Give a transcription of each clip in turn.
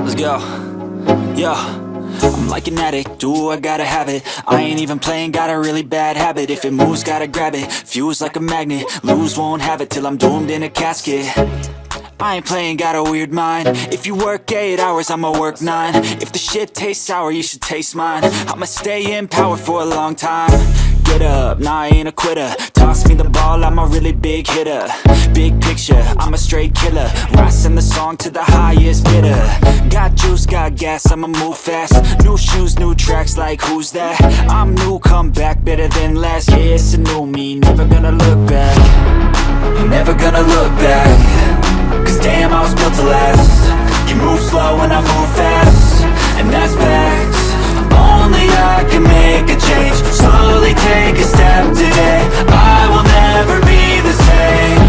Let's go. Yo, I'm like an addict, do I gotta have it. I ain't even playing, got a really bad habit. If it moves, gotta grab it, fuse like a magnet. Lose, won't have it till I'm doomed in a casket. I ain't playing, got a weird mind. If you work 8 hours, I'ma work 9. If the shit tastes sour, you should taste mine. I'ma stay in power for a long time. Get up, nah, I ain't a quitter. Toss me the ball, I'm a really big hitter. Big picture, I'm a straight killer. Rising the song to the highest bidder. Got juice, got gas, I'ma move fast. New shoes, new tracks, like who's that? I'm new, come back, better than last. Yeah, it's a new me, never gonna look back. Never gonna look back. Cause damn, I was built to last. You move slow and I move fast, and that's facts. Only I can make a change. Slowly take a step today. I will never be the same.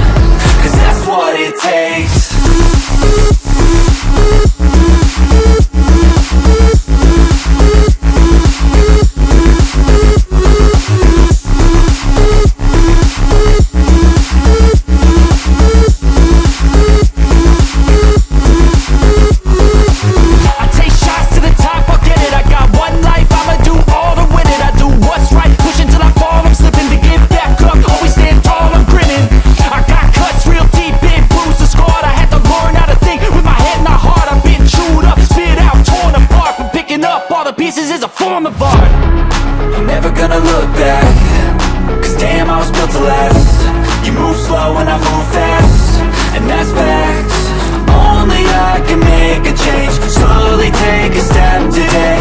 Cause that's what it takes. Pieces is a form of art. I'm never gonna look back. Cause damn, I was built to last. You move slow and I move fast, and that's facts. Only I can make a change. Slowly take a step today.